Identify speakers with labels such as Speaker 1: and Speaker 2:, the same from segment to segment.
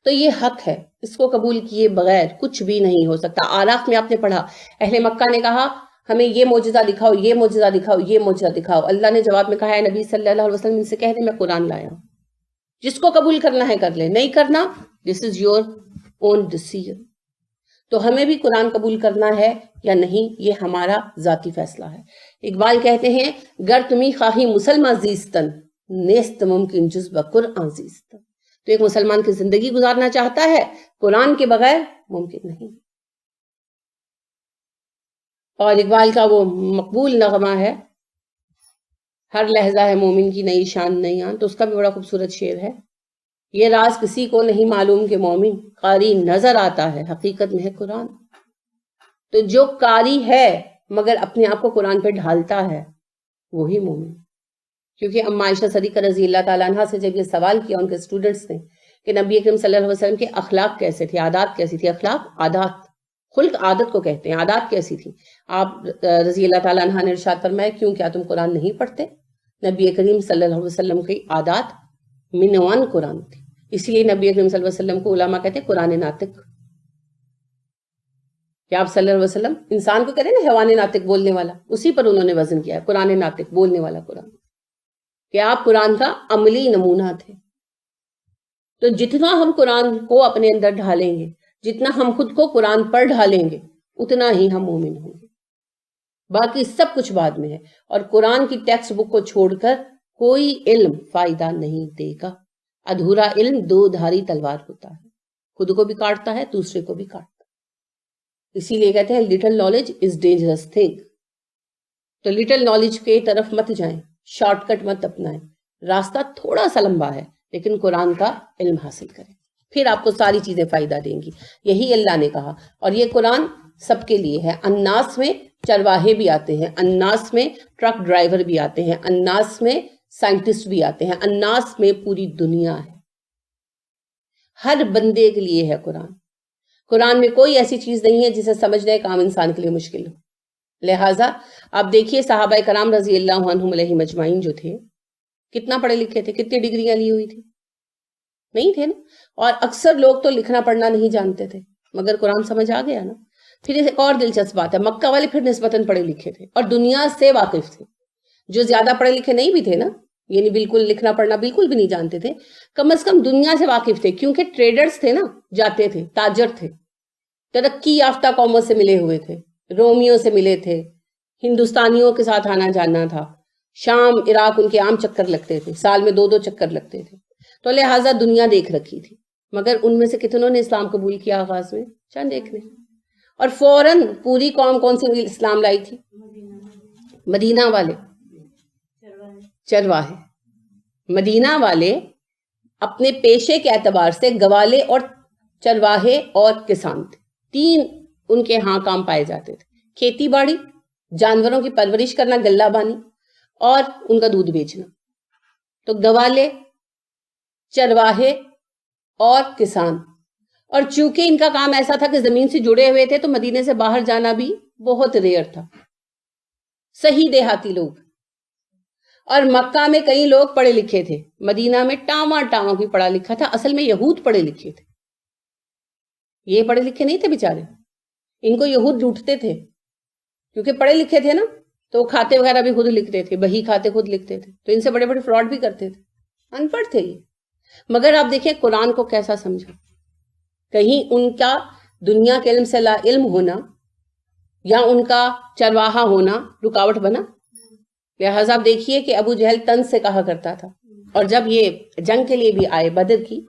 Speaker 1: تو یہ حق ہے، اس کو قبول کیے بغیر کچھ بھی نہیں ہو سکتا۔ آراف میں آپ نے پڑھا، اہل مکہ نے کہا ہمیں یہ معجزہ دکھاؤ، یہ معجزہ دکھاؤ، یہ معجزہ دکھاؤ۔ اللہ نے جواب میں کہا ہے نبی صلی اللہ علیہ وسلم ان سے کہہ دیں میں قرآن لایا ہوں، جس کو قبول کرنا ہے کر لے، نہیں کرنا دس از یور اون ڈیسیژن۔ تو ہمیں بھی قرآن قبول کرنا ہے یا نہیں، یہ ہمارا ذاتی فیصلہ ہے۔ اقبال کہتے ہیں گر تمہیں خواہی مسلمان زیستن، نیست ممکن جز بقرآن زیستن۔ تو ایک مسلمان کی زندگی گزارنا چاہتا ہے، قرآن کے بغیر ممکن نہیں۔ اور اقبال کا وہ مقبول نغمہ ہے ہر لہجہ ہے مومن کی نئی شان نئی آن، تو اس کا بھی بڑا خوبصورت شعر ہے، یہ راز کسی کو نہیں معلوم کہ مومن قاری نظر آتا ہے، حقیقت میں ہے قرآن۔ تو جو قاری ہے مگر اپنے آپ کو قرآن پہ ڈھالتا ہے وہی مومن۔ کیونکہ اما عائشہ صدیقہ رضی اللہ تعالیٰ عنہ سے جب یہ سوال کیا ان کے اسٹوڈنٹس نے کہ نبی اکرم صلی اللہ علیہ وسلم کے اخلاق کیسے تھے، عادات کیسی تھی، اخلاق عادات، خلق عادت کو کہتے ہیں، عادات کیسی تھی، آپ رضی اللہ تعالیٰ عنہ نے ارشاد فرمایا کیوں کیا تم قرآن نہیں پڑھتے؟ نبی کریم صلی اللہ علیہ وسلم کی عادات منوان قرآن تھی، اس لیے نبی اکرم صلی اللہ علیہ وسلم کو علماء کہتے ہیں قرآن ناطق۔ کہ آپ صلی اللہ علیہ وسلم انسان کو کہتے ہیں نا حیوان ناطق بولنے والا، اسی پر انہوں نے وزن کیا ہے، قرآن ناطق بولنے والا قرآن، کہ آپ قرآن کا عملی نمونہ تھے۔ تو جتنا ہم قرآن کو اپنے اندر ڈھالیں گے، جتنا ہم خود کو قرآن پر ڈھالیں گے، اتنا ہی ہم مومن ہوں گے۔ باقی سب کچھ بعد میں ہے، اور قرآن کی ٹیکسٹ بک کو چھوڑ کر کوئی علم فائدہ نہیں دے گا۔ ادھورا علم دو دھاری تلوار ہوتا ہے، خود کو بھی کاٹتا ہے، دوسرے کو بھی کاٹتا ہے۔ اسی لیے کہتے ہیں little knowledge is dangerous thing. تو لٹل نالج کے طرف مت جائیں، شارٹ کٹ مت اپنائیں، راستہ تھوڑا سا لمبا ہے لیکن قرآن کا علم حاصل کریں، پھر آپ کو ساری چیزیں فائدہ دیں گی۔ یہی اللہ نے کہا، اور یہ قرآن سب کے لیے ہے۔ الناس میں چرواہے بھی آتے ہیں، الناس میں ٹرک ڈرائیور بھی آتے ہیں، الناس میں سائنٹسٹ بھی آتے ہیں، الناس میں پوری دنیا ہے، ہر بندے کے لیے ہے قرآن۔ قرآن میں کوئی ایسی چیز نہیں ہے جسے سمجھنا ایک عام انسان کے لیے مشکل ہو۔ لہٰذا آپ دیکھیے صحابہ کرام رضی اللہ عنہم علیہم اجمعین جو تھے کتنا پڑھے لکھے تھے، کتنی ڈگریاں لی ہوئی تھی؟ نہیں تھے نا۔ اور اکثر لوگ تو لکھنا پڑھنا نہیں جانتے تھے، مگر قرآن سمجھ آ گیا نا۔ پھر ایک اور دلچسپ بات ہے، مکہ والے پھر نسبتاً پڑھے لکھے تھے اور دنیا سے واقف تھے۔ جو زیادہ پڑھے لکھے نہیں بھی تھے نا، یعنی بالکل لکھنا پڑھنا بالکل بھی نہیں جانتے تھے، کم از کم دنیا سے واقف تھے، کیونکہ ٹریڈرز تھے نا، جاتے تھے، تاجر تھے، ترقی یافتہ قوموں سے ملے ہوئے تھے، رومیوں سے ملے تھے، ہندوستانیوں کے ساتھ آنا جانا تھا، شام عراق ان کے عام چکر لگتے تھے، سال میں 2 چکر لگتے تھے، تو لہٰذا دنیا دیکھ رکھی تھی۔ مگر ان میں سے کتنوں نے اسلام قبول کیا آغاز میں؟ چند ایک نے، اور فوراً پوری قوم کون سی اسلام لائی تھی؟ مدینہ والے، چرواہے۔ مدینہ والے اپنے پیشے کے اعتبار سے گوالے اور چرواہے اور کسان تھے، 3 ان کے ہاں کام پائے جاتے تھے، کھیتی باڑی، جانوروں کی پرورش کرنا، گلہ بانی، اور ان کا دودھ بیچنا۔ تو گوالے، چرواہے اور کسان، اور چونکہ ان کا کام ایسا تھا کہ زمین سے جڑے ہوئے تھے تو مدینے سے باہر جانا بھی بہت ریئر تھا، صحیح دیہاتی لوگ۔ اور مکہ میں کئی لوگ پڑھے لکھے تھے، مدینہ میں ٹاواں کوئی پڑھا لکھا تھا، اصل میں یہود پڑھے لکھے تھے، یہ پڑھے لکھے نہیں تھے بیچارے، ان کو یہود ڈھونڈتے تھے، کیونکہ پڑھے لکھے تھے نا، تو وہ کھاتے وغیرہ بھی خود لکھتے تھے، بہی کھاتے خود لکھتے تھے، تو ان سے بڑے بڑے فراڈ بھی کرتے تھے، ان پڑھ تھے یہ۔ مگر آپ دیکھیں قرآن کو کیسا سمجھا، کہیں ان کا دنیا کے علم سے لا علم ہونا یا ان کا چرواہا ہونا رکاوٹ بنا؟ لہٰذا آپ دیکھیے کہ ابو جہل طنز سے کہا کرتا تھا، اور جب یہ جنگ کے لیے بھی آئے بدر کی،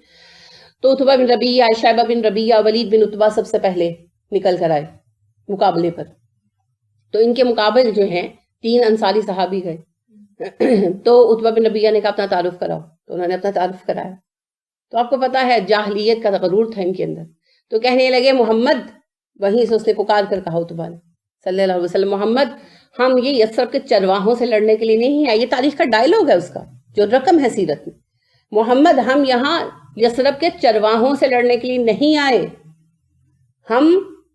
Speaker 1: تو عتبہ بن ربیعہ، شیبہ بن ربیعہ، ولید بن عتبہ سب سے پہلے نکل کر آئے مقابلے پر۔ تو ان کے مقابل جو ہیں 3 انصاری صحابی گئے، تو عتبہ بن ربیعہ نے کہا اپنا تعارف کراؤ، تو انہوں نے اپنا تعارف کرایا۔ تو آپ کو پتا ہے جاہلیت کا غرور تھا ان کے اندر، تو کہنے لگے محمد، وہیں سے اس نے پکار کر کہا عتبہ نے صلی اللہ علیہ وسلم، محمد ہم یہ یثرب کے چرواہوں سے لڑنے کے لیے نہیں آئے، یہ تاریخ کا ڈائلاگ ہے اس کا جو رقم ہے سیرت میں، محمد ہم یہاں یثرب کے چرواہوں سے لڑنے کے لیے نہیں آئے، ہم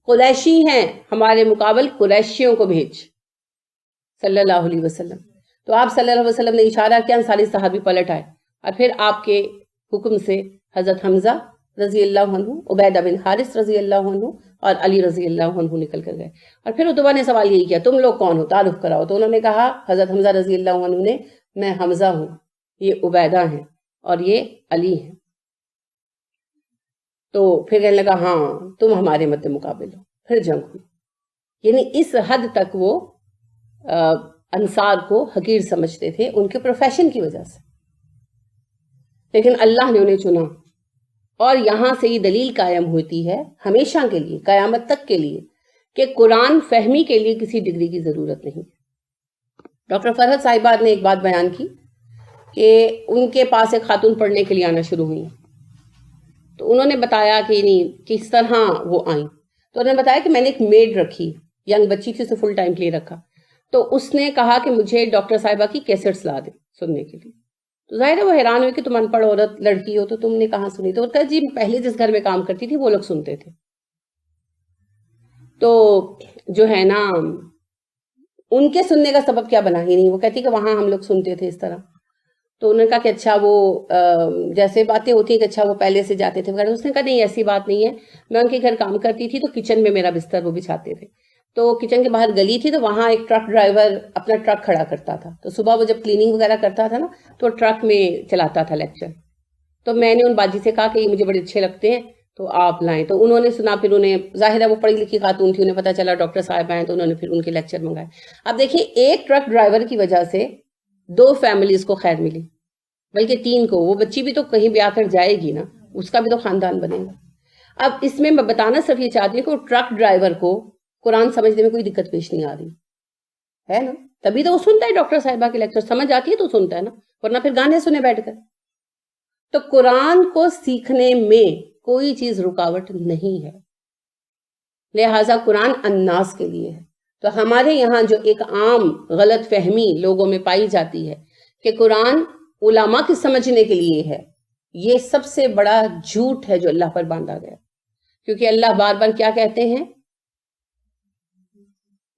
Speaker 1: قریشی ہیں، ہمارے مقابل قریشیوں کو بھیج صلی اللہ علیہ وسلم۔ تو آپ صلی اللہ علیہ وسلم نے اشارہ کیا، انصاری صحابی پلٹ آئے، اور پھر آپ کے حکم سے حضرت حمزہ رضی اللہ عنہ، عبیدہ بن حارث رضی اللہ عنہ اور علی رضی اللہ عنہ نکل کر گئے. اور پھر عتبہ نے سوال یہی کیا تم لوگ کون ہو، تعارف کراؤ. تو انہوں نے کہا حضرت حمزہ رضی اللہ عنہ نے میں حمزہ ہوں، یہ عبیدہ ہیں اور یہ علی ہیں. تو پھر کہنے لگا ہاں تم ہمارے مد مقابل ہو. پھر جنگ ہوئی. یعنی اس حد تک وہ انصار کو حقیر سمجھتے تھے ان کے پروفیشن کی وجہ سے. لیکن اللہ نے انہیں چنا، اور یہاں سے یہ دلیل قائم ہوتی ہے ہمیشہ کے لیے، قیامت تک کے لیے، کہ قرآن فہمی کے لیے کسی ڈگری کی ضرورت نہیں. ڈاکٹر فرحت صاحبہ نے ایک بات بیان کی کہ ان کے پاس ایک خاتون پڑھنے کے لیے آنا شروع ہوئی. تو انہوں نے بتایا کہ نہیں کس طرح وہ آئیں. تو انہوں نے بتایا کہ میں نے ایک میڈ رکھی، ینگ بچی تھی، اسے فل ٹائم کے لیے رکھا. تو اس نے کہا کہ مجھے ڈاکٹر صاحبہ کی کیسٹس لا دیں سننے کے لیے. تو ظاہر ہے وہ حیران ہوئی کہ تم ان پڑھ عورت لڑکی ہو تو تم نے کہاں سنی. تو وہ کہا جی پہلے جس گھر میں کام کرتی تھی وہ لوگ سنتے تھے. تو جو ہے نا ان کے سننے کا سبب کیا بنا ہی نہیں. وہ کہتی کہ وہاں ہم لوگ سنتے تھے اس طرح. تو انہوں نے کہا کہ اچھا وہ جیسے باتیں ہوتی ہیں کہ اچھا وہ پہلے سے جاتے تھے وغیرہ. اس نے کہا نہیں ایسی بات نہیں ہے، میں ان کے گھر کام کرتی تھی تو کچن میں میرا بستر وہ بچھاتے تھے. تو کچن کے باہر گلی تھی تو وہاں ایک ٹرک ڈرائیور اپنا ٹرک کھڑا کرتا تھا. تو صبح وہ جب کلیننگ وغیرہ کرتا تھا نا تو ٹرک میں چلاتا تھا لیکچر. تو میں نے ان باجی سے کہا کہ یہ مجھے بڑے اچھے لگتے ہیں تو آپ لائیں. تو انہوں نے سنا. پھر انہیں ظاہر ہے وہ پڑھی لکھی خاتون تھی، انہیں پتہ چلا ڈاکٹر صاحب آئے تو انہوں نے پھر ان کے لیکچر منگائے. اب دیکھیے ایک ٹرک ڈرائیور کی وجہ سے 2 فیملیز کو خیر ملی، بلکہ 3 کو. وہ بچی بھی تو کہیں بیاہ کر جائے گی نا، اس کا بھی تو خاندان بنے گا. اب اس میں بتانا صرف یہ چاہتی ہوں کہ وہ ٹرک ڈرائیور کو قرآن سمجھنے میں کوئی دقت پیش نہیں آ رہی ہے نا. تبھی تو وہ سنتا ہے ڈاکٹر صاحبہ کے لیکچر، سمجھ آتی ہے تو سنتا ہے نا، ورنہ پھر گانے سنے بیٹھ کر. تو قرآن کو سیکھنے میں کوئی چیز رکاوٹ نہیں ہے، لہٰذا قرآن الناس کے لیے ہے. تو ہمارے یہاں جو ایک عام غلط فہمی لوگوں میں پائی جاتی ہے کہ قرآن علماء کی سمجھنے کے لیے ہے، یہ سب سے بڑا جھوٹ ہے جو اللہ پر باندھا گیا. کیونکہ اللہ بار بار کیا کہتے ہیں،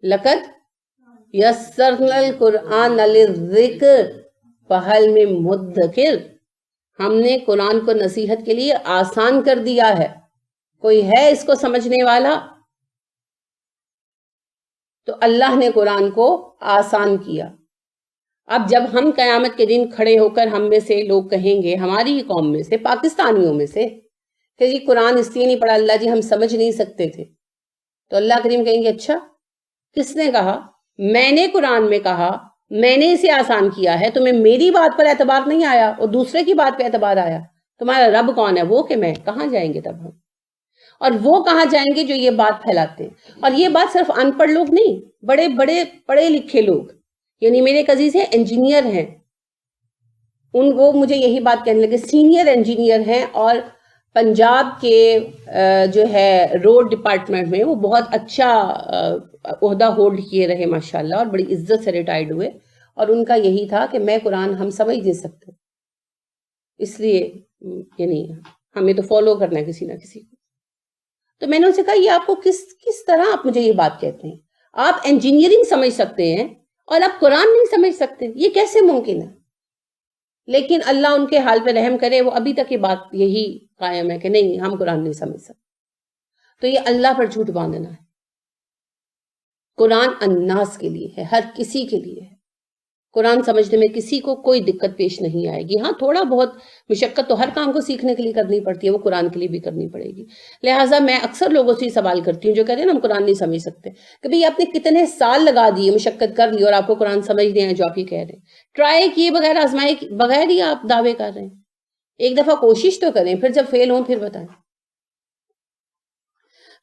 Speaker 1: لقد یسرنا القرآن للذکر فہل من مدکر. ہم نے قرآن کو نصیحت کے لیے آسان کر دیا ہے، کوئی ہے اس کو سمجھنے والا؟ تو اللہ نے قرآن کو آسان کیا. اب جب ہم قیامت کے دن کھڑے ہو کر ہم میں سے لوگ کہیں گے، ہماری ہی قوم میں سے، پاکستانیوں میں سے، کہ جی قرآن اس لیے نہیں پڑھا اللہ جی ہم سمجھ نہیں سکتے تھے. تو اللہ کریم کہیں گے اچھا کس نے کہا؟ میں نے قرآن میں کہا، میں نے اسے آسان کیا ہے. تمہیں میری بات پر اعتبار نہیں آیا اور دوسرے کی بات پہ اعتبار آیا. تمہارا رب کون ہے؟ وہ کہ میں. کہاں جائیں گے تب ہم؟ اور وہ کہاں جائیں گے جو یہ بات پھیلاتے ہیں؟ اور یہ بات صرف ان پڑھ لوگ نہیں، بڑے بڑے پڑھے لکھے لوگ. یعنی میرے ایک عزیز ہیں انجینئر ہیں، وہ مجھے یہی بات کہنے لگے، سینئر انجینئر ہیں اور پنجاب کے جو ہے روڈ ڈپارٹمنٹ میں وہ بہت اچھا عہدہ ہولڈ کیے رہے ماشاءاللہ، اور بڑی عزت سے ریٹائرڈ ہوئے. اور ان کا یہی تھا کہ میں قرآن ہم سمجھ نہیں سکتے، اس لیے یعنی ہمیں تو فالو کرنا ہے کسی نہ کسی کو. تو میں نے ان سے کہا یہ آپ کو کس طرح آپ مجھے یہ بات کہتے ہیں؟ آپ انجینئرنگ سمجھ سکتے ہیں اور آپ قرآن نہیں سمجھ سکتے، یہ کیسے ممکن ہے؟ لیکن اللہ ان کے حال پہ رحم کرے، وہ ابھی تک یہ بات یہی قائم ہے کہ نہیں ہم قرآن نہیں سمجھ سکتے. تو یہ اللہ پر جھوٹ باندھنا ہے. قرآن الناس کے لیے ہے، ہر کسی کے لیے ہے. قرآن سمجھنے میں کسی کو کوئی دقت پیش نہیں آئے گی. ہاں تھوڑا بہت مشقت تو ہر کام کو سیکھنے کے لیے کرنی پڑتی ہے، وہ قرآن کے لیے بھی کرنی پڑے گی. لہٰذا میں اکثر لوگوں سے سوال کرتی ہوں جو کہتے ہیں نا ہم قرآن نہیں سمجھ سکتے، کہ بھئی آپ نے کتنے سال لگا دیے، مشقت کر لی اور آپ کو قرآن سمجھ نہیں آئے جو آپ یہ کہہ رہے ہیں. ٹرائی کیے بغیر، آزمائے بغیر ہی آپ دعوے کر رہے ہیں. ایک دفعہ کوشش تو کریں، پھر جب فیل ہوں پھر بتائیں.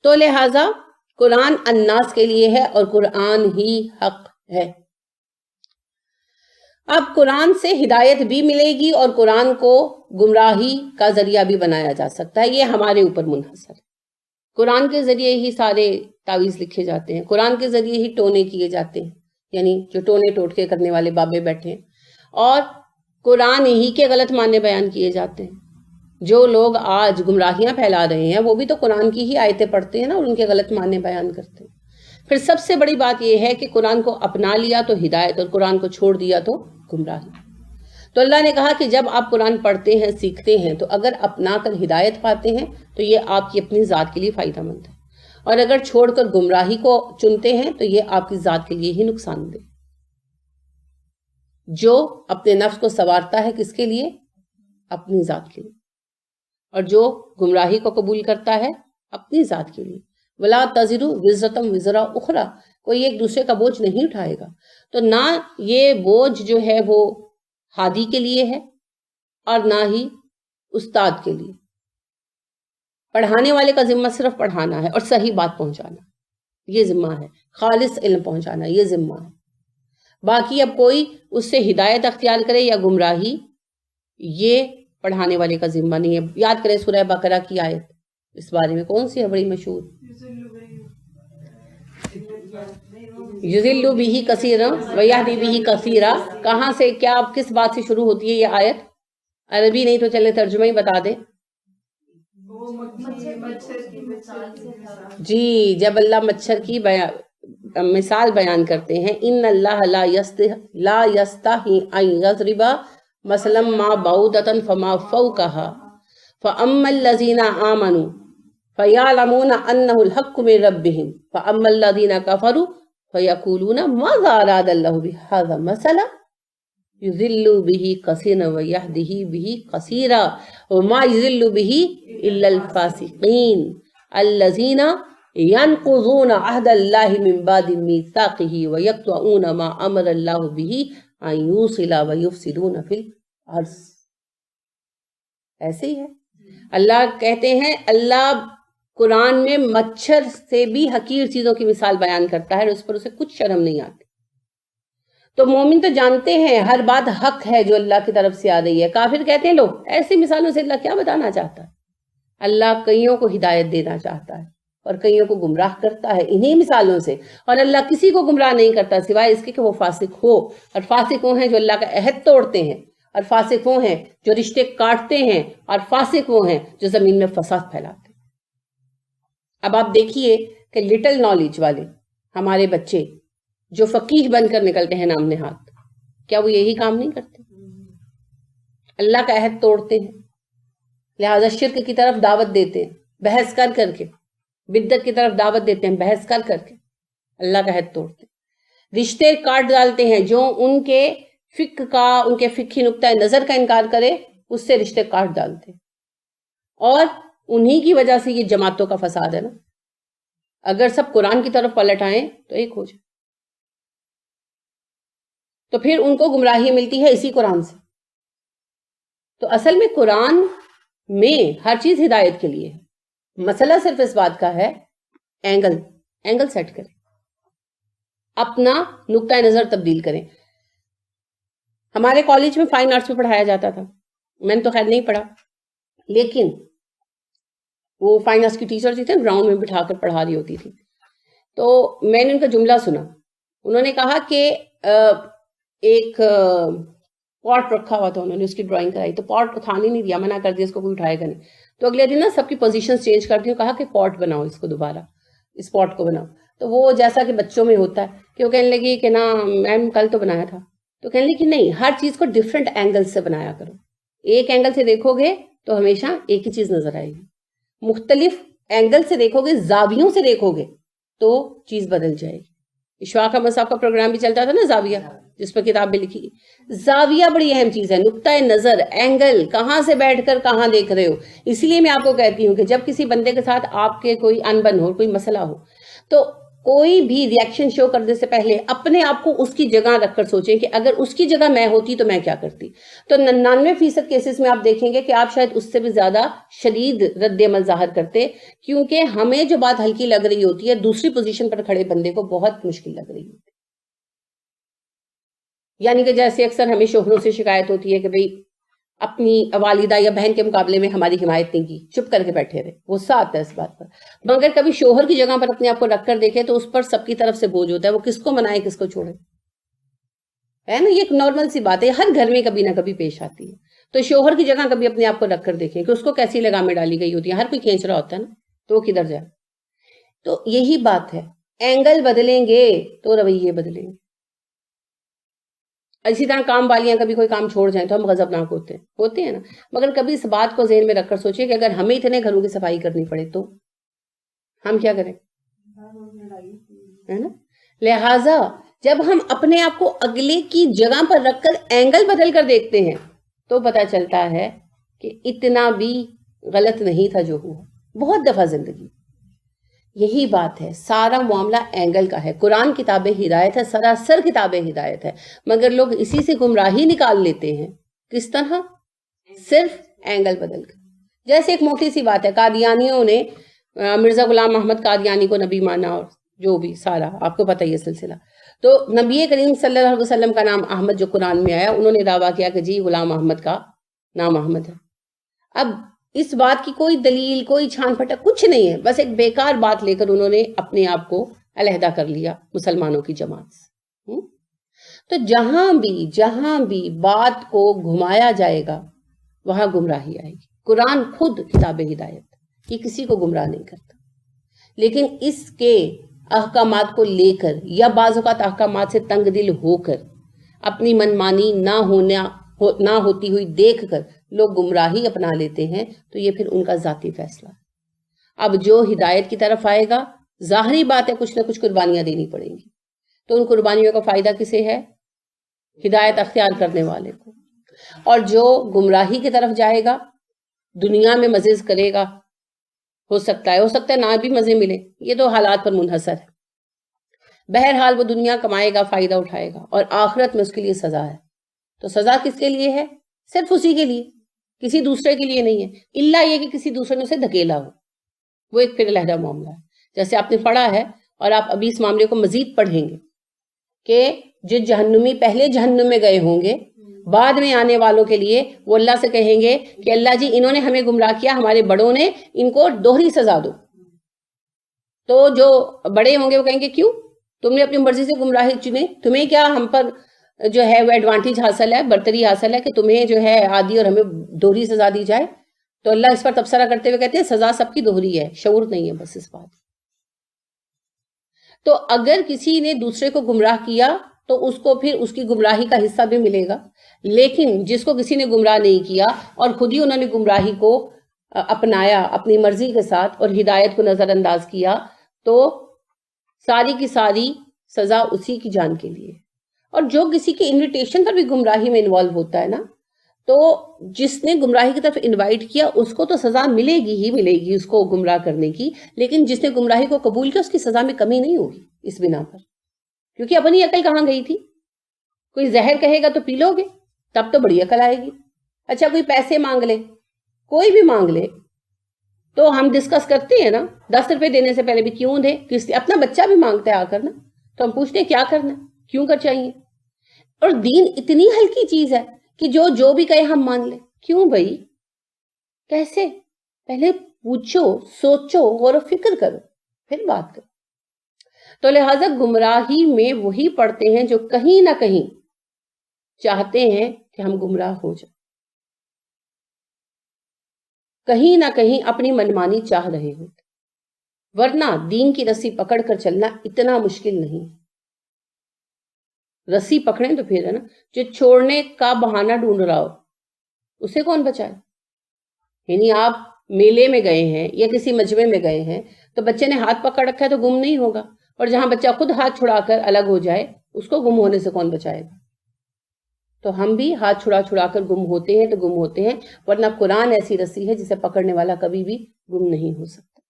Speaker 1: تو لہٰذا قرآن الناس کے لیے ہے اور قرآن ہی حق ہے. اب قرآن سے ہدایت بھی ملے گی اور قرآن کو گمراہی کا ذریعہ بھی بنایا جا سکتا ہے، یہ ہمارے اوپر منحصر ہے. قرآن کے ذریعے ہی سارے تعویذ لکھے جاتے ہیں، قرآن کے ذریعے ہی ٹونے کیے جاتے ہیں، یعنی جو ٹونے ٹوٹکے کرنے والے بابے بیٹھے ہیں، اور قرآن ہی کے غلط معنی بیان کیے جاتے ہیں. جو لوگ آج گمراہیاں پھیلا رہے ہیں وہ بھی تو قرآن کی ہی آیتیں پڑھتے ہیں نا، اور ان کے غلط معنی بیان کرتے ہیں. پھر سب سے بڑی بات یہ ہے کہ قرآن کو اپنا لیا تو ہدایت اور قرآن کو چھوڑ دیا تو گمراہی. تو اللہ نے کہا کہ جب آپ قرآن پڑھتے ہیں سیکھتے ہیں تو اگر اپنا کر ہدایت پاتے ہیں تو یہ آپ کی اپنی ذات کے لیے فائدہ مند ہے، اور اگر چھوڑ کر گمراہی کو چنتے ہیں تو یہ آپ کی ذات کے لیے ہی نقصان دہ۔ جو اپنے نفس کو سنوارتا ہے کس کے لیے؟ اپنی ذات کے لیے، اور جو گمراہی کو قبول کرتا ہے اپنی ذات کے لیے۔ ولا تزر وزرۃ وزر اخری، کوئی ایک دوسرے کا بوجھ نہیں اٹھائے گا۔ تو نہ یہ بوجھ جو ہے وہ ہادی کے لیے ہے اور نہ ہی استاد کے لیے۔ پڑھانے والے کا ذمہ صرف پڑھانا ہے اور صحیح بات پہنچانا، یہ ذمہ ہے، خالص علم پہنچانا یہ ذمہ ہے۔ باقی اب کوئی اس سے ہدایت اختیار کرے یا گمراہی، یہ پڑھانے والے کا ذمہ نہیں ہے۔ یاد کریں سورہ بقرہ کی آیت، اس بارے میں کون سی ہے بڑی مشہور؟ یضل بہ کثیرا ویہدی بہ کثیرا، کہاں سے، کیا کس بات سے شروع ہوتی ہے یہ آیت؟ عربی نہیں تو چلے ترجمہ ہی بتا دے۔ جی، جب اللہ مچھر کی مثال بیان کرتے ہیں، ان اللہ لا یستحی ان یضرب مثلا ما بعوضۃ فما فوقها فاما الذین آمنوا فیعلمون انہ الحق من ربہم فاما الذین کفروا فیقولون ماذا اراد اللہ بہذا مثلا یضل بہ کثیرا ویہدی بہ کثیرا وما یضل بہ الا الفاسقین الذین ينقضون عہد اللہ من بعد میثاقہ ویقطعون ما امر اللہ بہ ان یوصل ویفسدون فی الارض۔ ایسے ہی ہے، اللہ کہتے ہیں، اللہ قرآن میں مچھر سے بھی حقیر چیزوں کی مثال بیان کرتا ہے اور اس پر اسے کچھ شرم نہیں آتی۔ تو مومن تو جانتے ہیں ہر بات حق ہے جو اللہ کی طرف سے آ رہی ہے، کافر کہتے ہیں لو ایسی مثالوں سے اللہ کیا بتانا چاہتا ہے؟ اللہ کئیوں کو ہدایت دینا چاہتا ہے اور کئیوں کو گمراہ کرتا ہے انہی مثالوں سے، اور اللہ کسی کو گمراہ نہیں کرتا سوائے اس کے کہ وہ فاسق ہو، اور فاسق وہ ہیں جو اللہ کا عہد توڑتے ہیں، اور فاسق وہ ہیں جو رشتے کاٹتے ہیں، اور فاسق وہ ہیں جو زمین میں فساد پھیلاتے ہیں۔ اب آپ دیکھیے کہ لٹل نالج والے ہمارے بچے جو فقیہ بن کر نکلتے ہیں نام نہاد، کیا وہ یہی کام نہیں کرتے؟ اللہ کا عہد توڑتے ہیں، لہذا شرک کی طرف دعوت دیتے ہیں بحث کر کر کے، بدعت کی طرف دعوت دیتے ہیں بحث کر کر کے، اللہ کا عہد توڑتے ہیں، رشتے کاٹ ڈالتے ہیں، جو ان کے فقہ کا، ان کے فقہی نقطہ نظر کا انکار کرے اس سے رشتے کاٹ ڈالتے ہیں، اور انہی کی وجہ سے یہ جماعتوں کا فساد ہے نا۔ اگر سب قرآن کی طرف پلٹ آئیں تو ایک ہو جائے، تو پھر ان کو گمراہی ملتی ہے اسی قرآن سے۔ تو اصل میں قرآن میں ہر چیز ہدایت کے لیے ہے، مسئلہ صرف اس بات کا ہے اینگل سیٹ کریں، اپنا نقطہ نظر تبدیل کریں۔ ہمارے کالج میں فائن آرٹس میں پڑھایا جاتا تھا، میں نے تو خیر نہیں پڑھا، لیکن وہ فائن آرٹس کی ٹیچر جو تھے گراؤنڈ میں بٹھا کر پڑھا رہی ہوتی تھی، تو میں نے ان کا جملہ سنا۔ انہوں نے کہا کہ ایک پاٹ رکھا ہوا تھا، انہوں نے اس کی ڈرائنگ کرائی تو پاٹ اٹھانے نہیں دیا، منع کر دیا اس کو کوئی اٹھائے گا نہیں۔ تو اگلے دن نا سب کی پوزیشن چینج کر دی، کہا کہ پاٹ بناؤ، اس کو دوبارہ اس پاٹ کو بناؤ۔ تو وہ جیسا کہ بچوں میں ہوتا ہے کہ وہ کہنے لگی کہ نا میم کل تو بنایا تھا، تو کہنے لگی کہ نہیں، ہر چیز کو ڈفرینٹ اینگل سے بنایا کرو، ایک اینگل سے دیکھو گے تو ہمیشہ ایک ہی چیز نظر آئے گی، مختلف اینگل سے دیکھو گے، زاویوں سے دیکھو گے تو چیز بدل جائے گی۔ اشفاق احمد صاحب کا پروگرام بھی چلتا تھا نا زاویہ، جس پر کتاب بھی لکھی گئی۔ زاویہ بڑی اہم چیز ہے، نقطۂ نظر، اینگل، کہاں سے بیٹھ کر کہاں دیکھ رہے ہو۔ اس لیے میں آپ کو کہتی ہوں کہ جب کسی بندے کے ساتھ آپ کے کوئی انبن ہو، کوئی مسئلہ ہو، تو کوئی بھی ری ایکشن شو کرنے سے پہلے اپنے آپ کو اس کی جگہ رکھ کر سوچیں کہ اگر اس کی جگہ میں ہوتی تو میں کیا کرتی۔ تو 99% کیسز میں آپ دیکھیں گے کہ آپ شاید اس سے بھی زیادہ شدید رد عمل ظاہر کرتے، کیونکہ ہمیں جو بات ہلکی لگ رہی ہوتی ہے دوسری پوزیشن پر کھڑے بندے کو بہت مشکل لگ رہی ہوتی ہے۔ یعنی کہ جیسے اکثر ہمیں شوہروں سے شکایت ہوتی ہے کہ بھئی اپنی والدہ یا بہن کے مقابلے میں ہماری حمایت نہیں کی، چپ کر کے بیٹھے رہے، غصہ آتا ہے اس بات پر۔ مگر کبھی شوہر کی جگہ پر اپنے آپ کو رکھ کر دیکھے تو اس پر سب کی طرف سے بوجھ ہوتا ہے، وہ کس کو منائے کس کو چھوڑے، ہے نا۔ یہ ایک نارمل سی بات ہے، ہر گھر میں کبھی نہ کبھی پیش آتی ہے۔ تو شوہر کی جگہ کبھی اپنے آپ کو رکھ کر دیکھیں کہ اس کو کیسی لگامیں ڈالی گئی ہوتی ہیں، ہر کوئی کھینچ رہا ہوتا ہے نا، تو وہ کدھر جائے۔ تو یہی بات ہے، اینگل بدلیں گے تو رویے بدلیں گے۔ اسی طرح کام والیاں کبھی کوئی کام چھوڑ جائیں تو ہم غضبناک ہوتے ہیں نا. مگر کبھی اس بات کو ذہن میں رکھ کر سوچیں کہ اگر ہمیں اتنے گھروں کی صفائی کرنی پڑے تو ہم کیا کریں, ہے نا. لہٰذا جب ہم اپنے آپ کو اگلے کی جگہ پر رکھ کر اینگل بدل کر دیکھتے ہیں تو پتہ چلتا ہے کہ اتنا بھی غلط نہیں تھا جو ہوا. بہت دفعہ زندگی یہی بات ہے, سارا معاملہ اینگل کا ہے. قرآن کتاب ہدایت ہے, سراسر کتاب ہدایت ہے, مگر لوگ اسی سے گمراہی نکال لیتے ہیں. کس طرح؟ صرف اینگل بدل کر. جیسے ایک موٹی سی بات ہے, قادیانیوں نے مرزا غلام محمد قادیانی کو نبی مانا, اور جو بھی سارا آپ کو پتہ یہ سلسلہ. تو نبی کریم صلی اللہ علیہ وسلم کا نام احمد جو قرآن میں آیا, انہوں نے دعویٰ کیا کہ جی غلام احمد کا نام احمد ہے. اب اس بات کی کوئی دلیل, کوئی چھان پھٹک کچھ نہیں ہے, بس ایک بیکار بات لے کر انہوں نے اپنے آپ کو علیحدہ کر لیا مسلمانوں کی جماعت سے. تو جہاں بھی بات کو گھمایا جائے گا وہاں گمراہی آئے گی. قرآن خود کتاب ہدایت یہ کسی کو گمراہ نہیں کرتا, لیکن اس کے احکامات کو لے کر یا بعض اوقات احکامات سے تنگ دل ہو کر اپنی منمانی نہ ہوتی ہوئی دیکھ کر لوگ گمراہی اپنا لیتے ہیں, تو یہ پھر ان کا ذاتی فیصلہ ہے. اب جو ہدایت کی طرف آئے گا, ظاہری بات ہے کچھ نہ کچھ قربانیاں دینی پڑیں گی, تو ان قربانیوں کا فائدہ کسے ہے؟ ہدایت اختیار کرنے والے کو. اور جو گمراہی کی طرف جائے گا, دنیا میں مزے کرے گا, ہو سکتا ہے نہ بھی مزے ملے, یہ تو حالات پر منحصر ہے. بہرحال وہ دنیا کمائے گا, فائدہ اٹھائے گا, اور آخرت میں اس کے لیے سزا ہے. تو سزا کس کے لیے ہے؟ صرف اسی کے لیے, کسی دوسرے کے لیے نہیں ہے, الا یہ کہ کسی دوسرے نے اسے دھکیلا ہو, وہ ایک پھر علیحدہ معاملہ ہے. جیسے آپ نے پڑھا ہے, اور آپ ابھی اس معاملے کو مزید پڑھیں گے کہ جو جہنمی پہلے جہنم میں گئے ہوں گے, بعد میں آنے والوں کے لیے وہ اللہ سے کہیں گے کہ اللہ جی انہوں نے ہمیں گمراہ کیا, ہمارے بڑوں نے, ان کو دوہری سزا دو. تو جو بڑے ہوں گے وہ کہیں گے کیوں, تم نے اپنی مرضی سے گمراہی چنے, تمہیں کیا ہم پر جو ہے وہ ایڈوانٹیج حاصل ہے, برتری حاصل ہے کہ تمہیں جو ہے آدھی اور ہمیں دوہری سزا دی جائے. تو اللہ اس پر تبصرہ کرتے ہوئے کہتے ہیں سزا سب کی دوہری ہے, شعور نہیں ہے بس اس بات. تو اگر کسی نے دوسرے کو گمراہ کیا تو اس کو پھر اس کی گمراہی کا حصہ بھی ملے گا, لیکن جس کو کسی نے گمراہ نہیں کیا اور خود ہی انہوں نے گمراہی کو اپنایا اپنی مرضی کے ساتھ اور ہدایت کو نظر انداز کیا, تو ساری کی ساری سزا اسی کی جان کے لیے. اور جو کسی کے انویٹیشن پر بھی گمراہی میں انوالو ہوتا ہے نا, تو جس نے گمراہی کی طرف انوائٹ کیا اس کو تو سزا ملے گی اس کو گمراہ کرنے کی, لیکن جس نے گمراہی کو قبول کیا اس کی سزا میں کمی نہیں ہوگی اس بنا پر, کیونکہ اپنی عقل کہاں گئی تھی. کوئی زہر کہے گا تو پی لو گے, تب تو بڑی عقل آئے گی. اچھا کوئی پیسے مانگ لے, کوئی بھی مانگ لے, تو ہم ڈسکس کرتے ہیں نا 10 روپے دینے سے پہلے بھی کیوں دے, اپنا بچہ بھی مانگتا ہے آ کر نا, تو ہم پوچھتے ہیں کیا کرنا, کیوں کر چاہیے. اور دین اتنی ہلکی چیز ہے کہ جو بھی کہے ہم مان لیں. کیوں بھائی, کیسے؟ پہلے پوچھو, سوچو, غور و فکر کرو, پھر بات کرو. تو لہٰذا گمراہی میں وہی پڑتے ہیں جو کہیں نہ کہیں چاہتے ہیں کہ ہم گمراہ ہو جائیں, کہیں نہ کہیں اپنی منمانی چاہ رہے ہوتے, ورنہ دین کی رسی پکڑ کر چلنا اتنا مشکل نہیں. رسی پکڑیں تو پھر ہے نا, جو چھوڑنے کا بہانہ ڈھونڈ رہا ہو اسے کون بچائے. یعنی آپ میلے میں گئے ہیں یا کسی مجمع میں گئے ہیں, تو بچے نے ہاتھ پکڑ رکھا ہے تو گم نہیں ہوگا, اور جہاں بچہ خود ہاتھ چھڑا کر الگ ہو جائے اس کو گم ہونے سے کون بچائے گا. تو ہم بھی ہاتھ چھڑا کر گم ہوتے ہیں تو گم ہوتے ہیں, ورنہ قرآن ایسی رسی ہے جسے پکڑنے والا کبھی بھی گم نہیں ہو سکتا.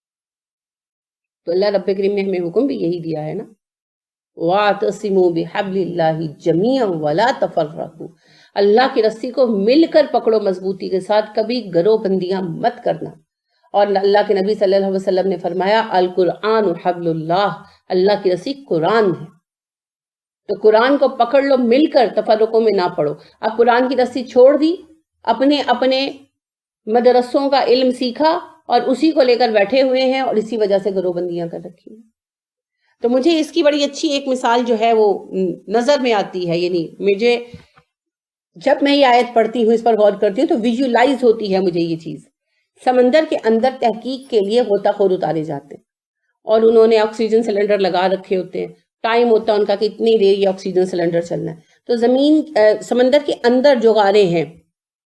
Speaker 1: تو اللہ رب کریم نے ہمیں حکم بھی یہی دیا ہے نا, وَاعْتَصِمُوا بِحَبْلِ اللَّهِ جَمِيعًا وَلَا تَفَرَّقُوا, اللہ کی رسی کو مل کر پکڑو مضبوطی کے ساتھ, کبھی گروہ بندیاں مت کرنا. اور اللہ کے نبی صلی اللہ علیہ وسلم نے فرمایا القرآن حبل اللہ, اللہ کی رسی قرآن ہے. تو قرآن کو پکڑ لو مل کر, تفرقوں میں نہ پڑو. اب قرآن کی رسی چھوڑ دی, اپنے مدرسوں کا علم سیکھا اور اسی کو لے کر بیٹھے ہوئے ہیں, اور اسی وجہ سے گروہ بندیاں کر رکھی ہیں. تو مجھے اس کی بڑی اچھی ایک مثال جو ہے وہ نظر میں آتی ہے. یعنی مجھے جب میں یہ آیت پڑھتی ہوں, اس پر غور کرتی ہوں, تو ویژولائز ہوتی ہے مجھے یہ چیز. سمندر کے اندر تحقیق کے لیے غوطہ خور اتارے جاتے ہیں, اور انہوں نے آکسیجن سلنڈر لگا رکھے ہوتے ہیں, ٹائم ہوتا ہے ان کا کہ اتنی دیر یہ آکسیجن سلنڈر چلنا ہے. تو سمندر کے اندر جو غاریں ہیں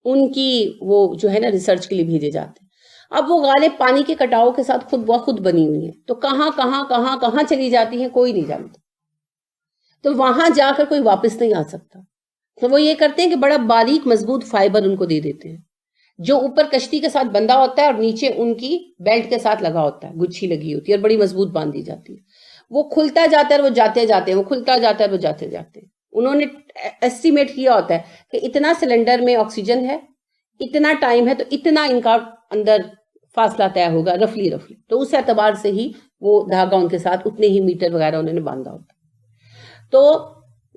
Speaker 1: ان کی وہ جو ہے نا ریسرچ کے لیے بھیجے جاتے ہیں. اب وہ غاریں پانی کے کٹاؤ کے ساتھ خود بخود بنی ہوئی ہیں، تو کہاں کہاں کہاں کہاں چلی جاتی ہیں کوئی نہیں جانتا. تو وہاں جا کر کوئی واپس نہیں آ سکتا. تو وہ یہ کرتے ہیں کہ بڑا باریک مضبوط فائبر ان کو دے دیتے ہیں، جو اوپر کشتی کے ساتھ بندھا ہوتا ہے اور نیچے ان کی بیلٹ کے ساتھ لگا ہوتا ہے، گچھی لگی ہوتی ہے اور بڑی مضبوط باندھی جاتی ہے. وہ کھلتا جاتا ہے اور وہ جاتے جاتے ہیں، وہ کھلتا جاتا ہے اور وہ جاتے جاتے ہیں. انہوں نے ایسٹیمیٹ کیا ہوتا ہے کہ اتنا سلنڈر میں آکسیجن ہے، اتنا ٹائم ہے، تو اتنا ان کا اندر فاصلہ طے ہوگا رفلی. تو اس اعتبار سے ہی وہ دھاگا ان کے ساتھ اتنے ہی میٹر وغیرہ انہوں نے باندھا ہوتا ہے. تو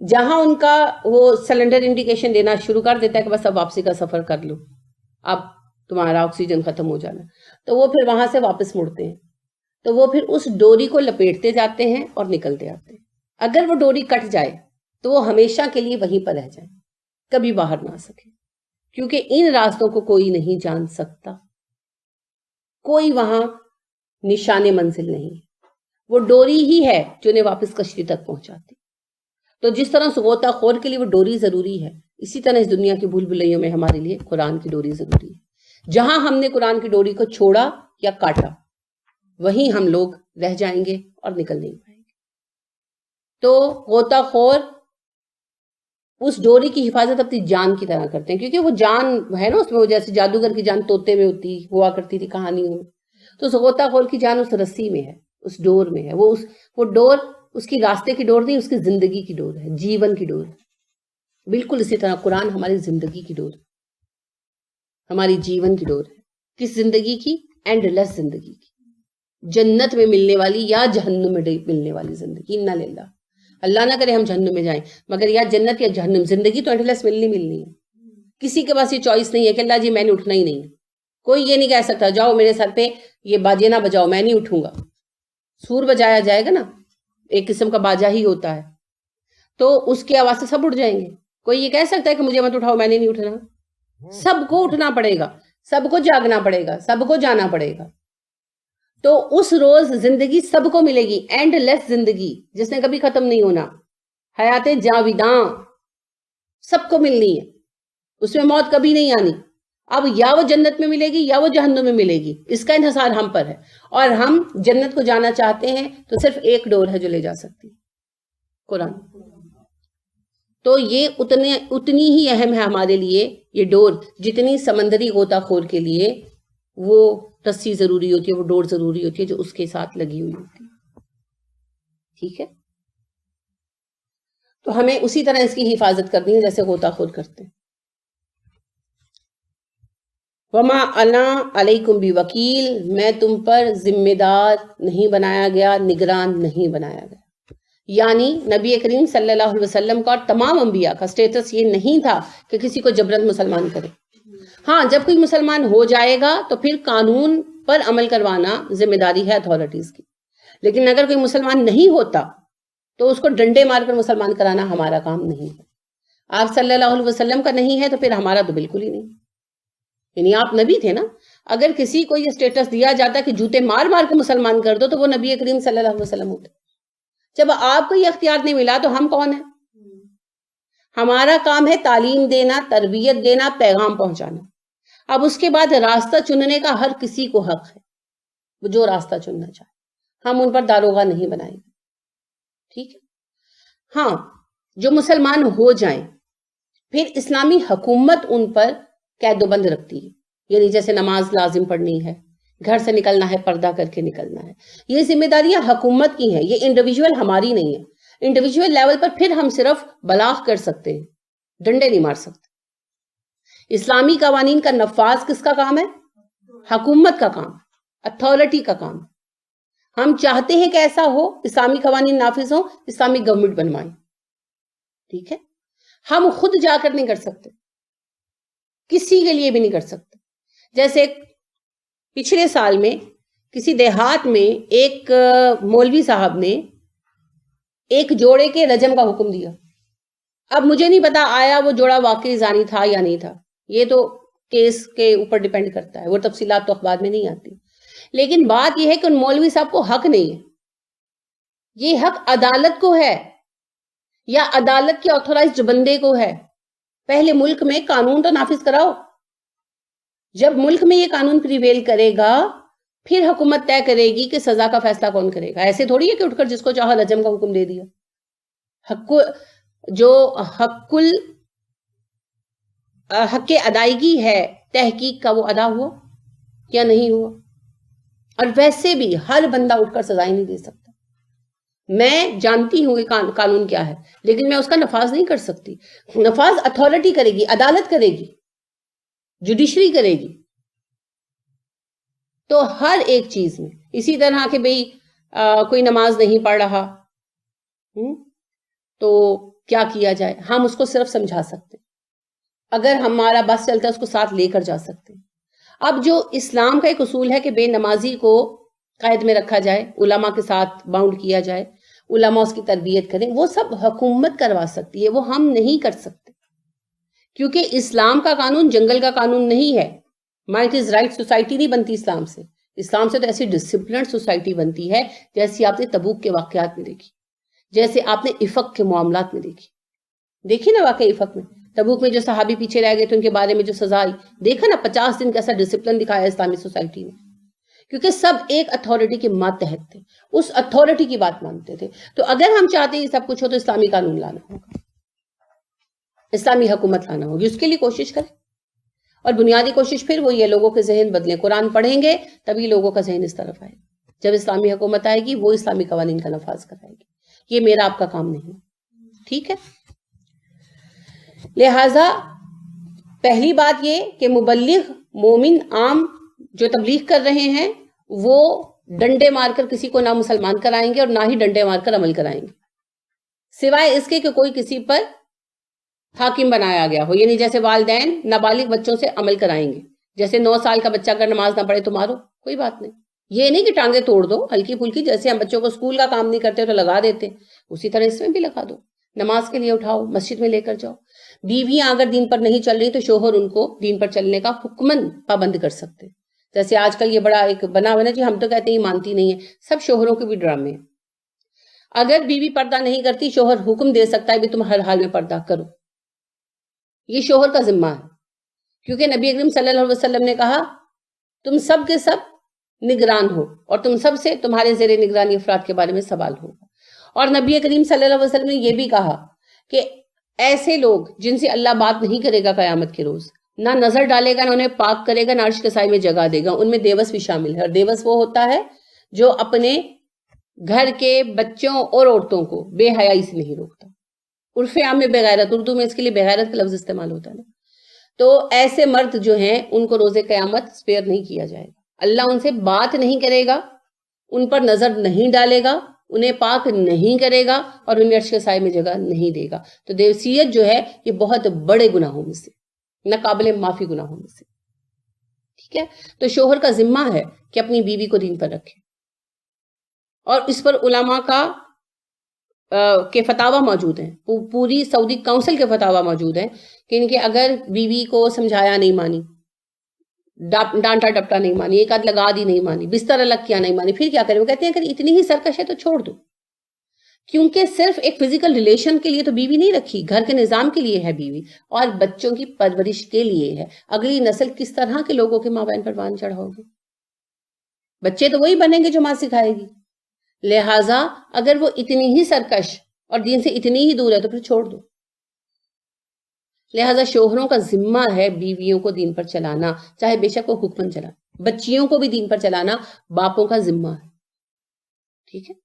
Speaker 1: جہاں ان کا وہ سلنڈر انڈیکیشن دینا شروع کر دیتا ہے کہ بس اب واپسی کا سفر کر لو، اب تمہارا آکسیجن ختم ہو جانا، تو وہ پھر وہاں سے واپس مڑتے ہیں. تو وہ پھر اس ڈوری کو لپیٹتے جاتے ہیں اور نکلتے آتے ہیں. اگر وہ ڈوری کٹ جائے تو وہ ہمیشہ کے لیے وہیں پر رہ جائے، کبھی باہر نہ آ سکے، کیونکہ ان راستوں کو کوئی نہیں جان سکتا، کوئی وہاں نشان منزل نہیں. وہ ڈوری ہی ہے جو انہیں واپس کشتی تک پہنچاتی. تو جس طرح اس غوطہ خور کے لیے وہ ڈوری ضروری ہے، اسی طرح اس دنیا کی بھول بھلائیوں میں ہمارے لیے قرآن کی ڈوری ضروری ہے. جہاں ہم نے قرآن کی ڈوری کو چھوڑا یا کاٹا، وہیں ہم لوگ رہ جائیں گے اور نکل نہیں پائیں گے. تو غوطہ خور اس ڈوری کی حفاظت اپنی جان کی طرح کرتے ہیں، کیونکہ وہ جان ہے نا اس میں، وہ جیسے جادوگر کی جان طوطے میں ہوا کرتی تھی کہانیوں میں، تو اس غوطہ خور کی جان اس رسی میں ہے، اس ڈور میں ہے. وہ ڈور اس کی راستے کی ڈور نہیں، اس کی زندگی کی ڈور ہے، جیون کی ڈور ہے. بالکل اسی طرح قرآن ہماری زندگی کی ڈور ہے، ہماری جیون کی ڈور ہے. کس زندگی کی؟ اینڈ لیس زندگی کی، جنت میں ملنے والی یا جہنم میں ملنے والی زندگی. انا للہ، اللہ نہ کرے ہم جہنم میں جائیں، مگر یا جنت یا جہنم. زندگی تو اینڈ لیس ملنی ہے. کسی کے پاس یہ چوائس نہیں ہے کہ اللہ جی میں نے اٹھنا ہی نہیں ہے. کوئی یہ نہیں کہہ سکتا جاؤ میرے سر پہ یہ باجے نہ بجاؤ، میں نہیں اٹھوں گا. سور بجایا جائے گا نا، ایک قسم کا باجا ہی ہوتا ہے، تو اس کی آواز سے سب اٹھ جائیں گے. کوئی یہ کہہ سکتا ہے کہ مجھے مت اٹھاؤ میں نے نہیں اٹھنا؟ سب کو اٹھنا پڑے گا، سب کو جاگنا پڑے گا، سب کو جانا پڑے گا. تو اس روز زندگی سب کو ملے گی، اینڈ لیس زندگی جس نے کبھی ختم نہیں ہونا، حیات جاویداں سب کو ملنی ہے، اس میں موت کبھی نہیں آنی. اب یا وہ جنت میں ملے گی یا وہ جہنم میں ملے گی، اس کا انحصار ہم پر ہے. اور ہم جنت کو جانا چاہتے ہیں تو صرف ایک ڈور ہے جو لے جا سکتی، قرآن. تو یہ اتنی ہی اہم ہے ہمارے لیے یہ ڈور، جتنی سمندری غوطہ خور کے لیے وہ رسی ضروری ہوتی ہے، وہ ڈور ضروری ہوتی ہے جو اس کے ساتھ لگی ہوئی ہوتی ہے. ٹھیک ہے، تو ہمیں اسی طرح اس کی حفاظت کرنی ہے جیسے غوطہ خور کرتے ہیں. وما انا علیکم بوکیل، میں تم پر ذمہ دار نہیں بنایا گیا، نگران نہیں بنایا گیا. یعنی نبی کریم صلی اللہ علیہ وسلم کا اور تمام انبیاء کا سٹیٹس یہ نہیں تھا کہ کسی کو جبرن مسلمان کرے. ہاں جب کوئی مسلمان ہو جائے گا تو پھر قانون پر عمل کروانا ذمہ داری ہے اتھارٹیز کی، لیکن اگر کوئی مسلمان نہیں ہوتا تو اس کو ڈنڈے مار کر مسلمان کرانا ہمارا کام نہیں ہے. آپ صلی اللہ علیہ وسلم کا نہیں ہے تو پھر ہمارا تو بالکل ہی نہیں. یعنی آپ نبی تھے نا، اگر کسی کو یہ سٹیٹس دیا جاتا کہ جوتے مار مار کے مسلمان کر دو تو وہ نبی کریم صلی اللہ علیہ وسلم ہوتے. جب آپ کو یہ اختیار نہیں ملا تو ہم کون ہیں؟ ہمارا کام ہے تعلیم دینا، تربیت دینا، پیغام پہنچانا. اب اس کے بعد راستہ چننے کا ہر کسی کو حق ہے، وہ جو راستہ چننا چاہے، ہم ان پر داروغہ نہیں بنائیں گے. ٹھیک ہے. ہاں جو مسلمان ہو جائیں پھر اسلامی حکومت ان پر قید و بند رکھتی ہے. یعنی جیسے نماز لازم پڑھنی ہے، گھر سے نکلنا ہے پردہ کر کے نکلنا ہے، یہ ذمہ داریاں حکومت کی ہیں، یہ انڈیویجول ہماری نہیں ہے. انڈیویجول لیول پر پھر ہم صرف بلاغ کر سکتے ہیں، ڈنڈے نہیں مار سکتے. اسلامی قوانین کا نفاذ کس کا کام ہے؟ حکومت کا کام، اتھارٹی کا کام. ہم چاہتے ہیں کہ ایسا ہو، اسلامی قوانین نافذ ہوں، اسلامی گورنمنٹ بنوائیں. ٹھیک ہے. ہم خود جا کر نہیں کر سکتے، کسی کے لیے بھی نہیں کر سکتے. جیسے پچھلے سال میں کسی دیہات میں ایک مولوی صاحب نے ایک جوڑے کے رجم کا حکم دیا. اب مجھے نہیں پتا آیا وہ جوڑا واقعی زانی تھا یا نہیں تھا، یہ تو کیس کے اوپر ڈیپینڈ کرتا ہے، وہ تفصیلات تو اخبار میں نہیں آتی. لیکن بات یہ ہے کہ ان مولوی صاحب کو حق نہیں ہے، یہ حق عدالت کو ہے یا عدالت کے آتھورائزڈ بندے کو ہے. پہلے ملک میں قانون تو نافذ کراؤ. جب ملک میں یہ قانون پریویل کرے گا پھر حکومت طے کرے گی کہ سزا کا فیصلہ کون کرے گا. ایسے تھوڑی ہے کہ اٹھ کر جس کو چاہا رجم کا حکم دے دیا. حق ادائیگی ہے تحقیق کا، وہ ادا ہوا یا نہیں ہوا؟ اور ویسے بھی ہر بندہ اٹھ کر سزائیں نہیں دے سکتا. میں جانتی ہوں کہ قانون کیا ہے، لیکن میں اس کا نفاذ نہیں کر سکتی. نفاذ اتھارٹی کرے گی، عدالت کرے گی، جوڈیشری کرے گی. تو ہر ایک چیز میں اسی طرح کہ بھئی کوئی نماز نہیں پڑھ رہا تو کیا کیا جائے؟ ہم اس کو صرف سمجھا سکتے، اگر ہمارا بس چلتا ہے اس کو ساتھ لے کر جا سکتے. اب جو اسلام کا ایک اصول ہے کہ بے نمازی کو قید میں رکھا جائے، علماء کے ساتھ باؤنڈ کیا جائے، علماء اس کی تربیت کریں، وہ سب حکومت کروا سکتی ہے، وہ ہم نہیں کر سکتے. کیونکہ اسلام کا قانون جنگل کا قانون نہیں ہے. مائٹ از رائٹ سوسائٹی نہیں بنتی اسلام سے. اسلام سے تو ایسی ڈسپلنڈ سوسائٹی بنتی ہے جیسی آپ نے تبوک کے واقعات میں دیکھی، جیسے آپ نے افق کے معاملات میں دیکھی نا. واقعی افق میں، تبوک میں جو صحابی پیچھے رہ گئے تھے ان کے بارے میں جو سزا آئی، دیکھا نا 50 دن کیسا ڈسپلن دکھایا اسلامی سوسائٹی نے. کیونکہ سب ایک اتھارٹی کے ماتحت تھے، اس اتھارٹی کی بات مانتے تھے. تو اگر ہم چاہتے ہیں سب کچھ ہو تو اسلامی قانون لانا ہوگا، اسلامی حکومت لانا ہوگی. اس کے لیے کوشش کریں، اور بنیادی کوشش پھر وہی ہے، لوگوں کے ذہن بدلیں. قرآن پڑھیں گے تبھی لوگوں کا ذہن اس طرف آئے. جب اسلامی حکومت آئے گی وہ اسلامی قوانین کا نفاذ کرائے گی. یہ میرا آپ کا کام نہیں. ٹھیک ہے؟ لہذا پہلی بات یہ کہ مبلغ مومن عام جو تبلیغ کر رہے ہیں وہ ڈنڈے مار کر کسی کو نہ مسلمان کرائیں گے اور نہ ہی ڈنڈے مار کر عمل کرائیں گے، سوائے اس کے کہ کوئی کسی پر حاکم بنایا گیا ہو. یعنی جیسے والدین نابالغ بچوں سے عمل کرائیں گے، جیسے 9 سال کا بچہ اگر نماز نہ پڑھے تو مارو، کوئی بات نہیں. یہ نہیں کہ ٹانگیں توڑ دو ہلکی پھلکی، جیسے ہم بچوں کو اسکول کا کام نہیں کرتے تو لگا دیتے، اسی طرح اس میں بھی لگا دو. نماز کے لیے اٹھاؤ، مسجد میں لے کر جاؤ. بیویاں اگر دین پر نہیں چل رہی تو شوہر ان کو دین پر چلنے کا حکمن پابند کر سکتے. جیسے آج کل یہ بڑا ایک بنا ہوا نا جی، ہم تو کہتے ہیں یہ مانتی نہیں ہے، سب شوہروں کے بھی ڈرامے ہیں. اگر بیوی پردہ نہیں کرتی شوہر حکم دے سکتا ہے بھی تم ہر حال میں پردہ کرو. یہ شوہر کا ذمہ ہے، کیونکہ نبی اکرم صلی اللہ علیہ وسلم نے کہا تم سب کے سب نگران ہو اور تم سب سے تمہارے زیر نگرانی افراد کے بارے میں سوال ہوگا. اور نبی کریم صلی اللہ علیہ وسلم نے یہ بھی کہا کہ ایسے لوگ جن سے اللہ بات نہیں کرے گا قیامت کے روز، نہ نظر ڈالے گا، نہ انہیں پاک کرے گا، نہ عرش کے سائے میں جگہ دے گا، ان میں دیوس بھی شامل ہے. اور دیوس وہ ہوتا ہے جو اپنے گھر کے بچوں اور عورتوں کو بے حیائی سے نہیں روکتا. عرف عام میں بغیرت، اردو میں اس کے لیے بغیرت کا لفظ استعمال ہوتا ہے نا. تو ایسے مرد جو ہیں ان کو روز قیامت سپیئر نہیں کیا جائے گا. اللہ ان سے بات نہیں کرے گا، ان پر نظر نہیں ڈالے گا، انہیں پاک نہیں کرے گا اور انہیں عرش کے سائے میں جگہ نہیں دے گا. تو دیوسیت جو ہے یہ بہت بڑے گناہوں میں سے، ناقابل معافی گناہوں میں سے. ٹھیک ہے؟ تو شوہر کا ذمہ ہے کہ اپنی بیوی کو دین پر رکھے، اور اس پر علماء کے فتاوی موجود ہیں، پوری سعودی کونسل کے فتاوی موجود ہیں کہ ان کے اگر بیوی کو سمجھایا نہیں مانی، ڈانٹا ڈپٹا نہیں مانی، ایک آدھ لگا دی نہیں مانی، بستر الگ کیا نہیں مانی، پھر کیا کریں؟ وہ کہتے ہیں اگر اتنی ہی سرکش ہے تو چھوڑ دو. کیونکہ صرف ایک فزیکل ریلیشن کے لیے تو بیوی نہیں رکھی، گھر کے نظام کے لیے ہے بیوی، اور بچوں کی پرورش کے لیے ہے. اگلی نسل کس طرح کے لوگوں کے مابین پروان چڑھاؤ گے؟ بچے تو وہی بنیں گے جو ماں سکھائے گی. لہٰذا اگر وہ اتنی ہی سرکش اور دین سے اتنی ہی دور ہے تو پھر چھوڑ دو. لہٰذا شوہروں کا ذمہ ہے بیویوں کو دین پر چلانا، چاہے بے شک وہ حکمن چلا. بچیوں کو بھی دین پر چلانا باپوں کا ذمہ ہے. ٹھیک ہے؟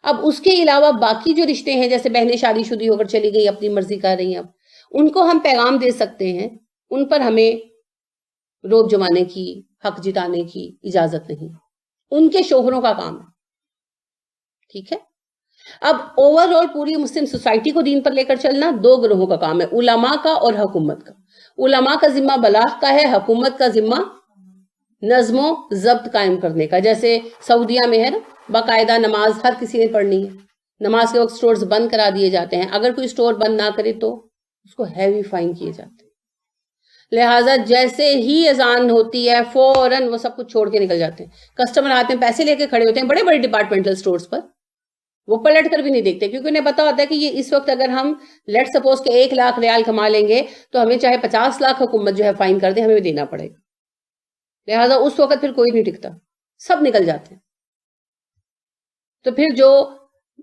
Speaker 1: اب اس کے علاوہ باقی جو رشتے ہیں، جیسے بہنیں شادی شدی ہو کر چلی گئی، اپنی مرضی کر رہی ہیں، اب ان کو ہم پیغام دے سکتے ہیں، ان پر ہمیں روب جمانے کی، حق جتانے کی اجازت نہیں. ان کے شوہروں کا کام ہے. ٹھیک ہے؟ اب اوور آل پوری مسلم سوسائٹی کو دین پر لے کر چلنا 2 گروہوں کا کام ہے، علماء کا اور حکومت کا. علماء کا ذمہ بلاغ کا ہے، حکومت کا ذمہ نظم و ضبط قائم کرنے کا. جیسے سعودیہ میں ہے نا، باقاعدہ نماز ہر کسی نے پڑھنی ہے، نماز کے وقت سٹورز بند کرا دیے جاتے ہیں، اگر کوئی سٹور بند نہ کرے تو اس کو ہیوی فائن کیے جاتے ہیں. لہٰذا جیسے ہی اذان ہوتی ہے فوراً وہ سب کچھ چھوڑ کے نکل جاتے ہیں. کسٹمر آتے ہیں، پیسے لے کے کھڑے ہوتے ہیں بڑے بڑے ڈپارٹمنٹل سٹورز پر، وہ پلٹ کر بھی نہیں دیکھتے، کیونکہ انہیں پتا ہوتا ہے کہ یہ اس وقت اگر ہم لیٹ سپوز کہ 1,00,000 ریال کما لیں گے تو ہمیں چاہے 50 لاکھ حکومت جو ہے فائن کر دے، ہمیں بھی دینا پڑے گا، لہٰذا اس وقت پھر کوئی نہیں ٹکتا، سب نکل جاتے ہیں۔ تو پھر جو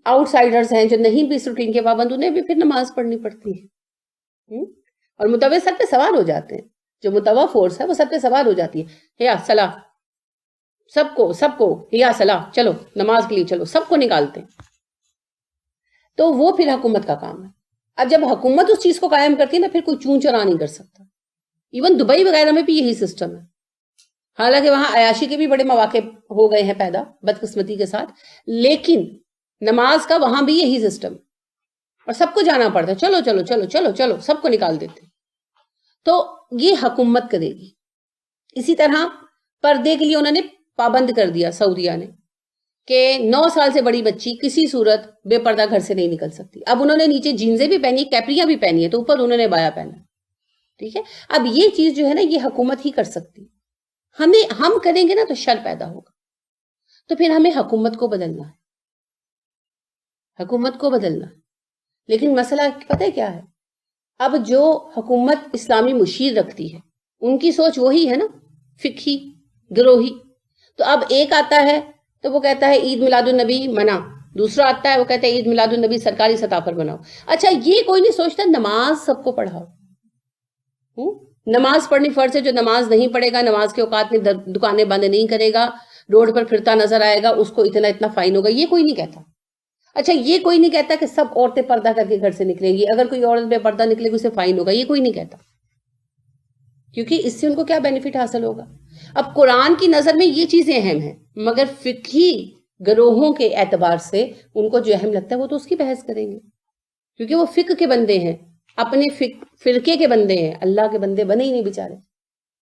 Speaker 1: آؤٹ سائڈرز ہیں، جو نہیں بھی اس روٹین کے پابند، انہیں بھی پھر نماز پڑھنی پڑتی ہے، اور متوع سب پہ سوار ہو جاتے ہیں، جو متوع فورس ہے وہ سب پہ سوار ہو جاتی ہے، یا صلاح، سب کو یا صلاح، چلو نماز کے لیے چلو، سب کو نکالتے ہیں۔ تو وہ پھر حکومت کا کام ہے۔ اب جب حکومت اس چیز کو قائم کرتی ہے نا، پھر کوئی چون چرا نہیں کر سکتا۔ ایون دبئی وغیرہ میں بھی یہی سسٹم ہے، حالانکہ وہاں عیاشی کے بھی بڑے مواقع ہو گئے ہیں پیدا بدقسمتی کے ساتھ، لیکن نماز کا وہاں بھی یہی سسٹم، اور سب کو جانا پڑتا ہے، چلو چلو چلو چلو چلو، سب کو نکال دیتے۔ تو یہ حکومت کرے گی۔ اسی طرح پردے کے لیے انہوں نے پابند کر دیا سعودیہ نے، کہ 9 سال سے بڑی بچی کسی صورت بے پردہ گھر سے نہیں نکل سکتی۔ اب انہوں نے نیچے جینزیں بھی پہنی، کیپریاں بھی پہنی ہے، تو اوپر انہوں نے بایا پہنا، ٹھیک ہے۔ اب یہ چیز جو ہے نا، یہ حکومت ہی کر سکتی، ہم کریں گے نا تو شر پیدا ہوگا۔ تو پھر ہمیں حکومت کو بدلنا ہے، حکومت کو بدلنا ہے۔ لیکن مسئلہ پتہ ہے کیا ہے؟ اب جو حکومت اسلامی مشیر رکھتی ہے، ان کی سوچ وہی ہے نا، فقہی، گروہی۔ تو اب ایک آتا ہے تو وہ کہتا ہے عید میلاد النبی منع، دوسرا آتا ہے وہ کہتا ہے عید میلاد النبی سرکاری سطح پر مناؤ۔ اچھا، یہ کوئی نہیں سوچتا نماز سب کو پڑھاؤ۔ نماز پڑھنی فرض ہے، جو نماز نہیں پڑھے گا، نماز کے اوقات میں دکانیں بند نہیں کرے گا، روڈ پر پھرتا نظر آئے گا، اس کو اتنا فائن ہوگا، یہ کوئی نہیں کہتا۔ اچھا، یہ کوئی نہیں کہتا کہ سب عورتیں پردہ کر کے گھر سے نکلیں گی، اگر کوئی عورت بے پردہ نکلے گی اسے فائن ہوگا، یہ کوئی نہیں کہتا، کیونکہ اس سے ان کو کیا بینیفٹ حاصل ہوگا۔ اب قرآن کی نظر میں یہ چیزیں اہم ہیں، مگر فقہی گروہوں کے اعتبار سے ان کو جو اہم لگتا ہے وہ تو اس کی بحث کریں گے، کیونکہ وہ فقہ کے بندے ہیں، اپنے فرقے کے بندے ہیں، اللہ کے بندے بنے ہی نہیں بیچارے۔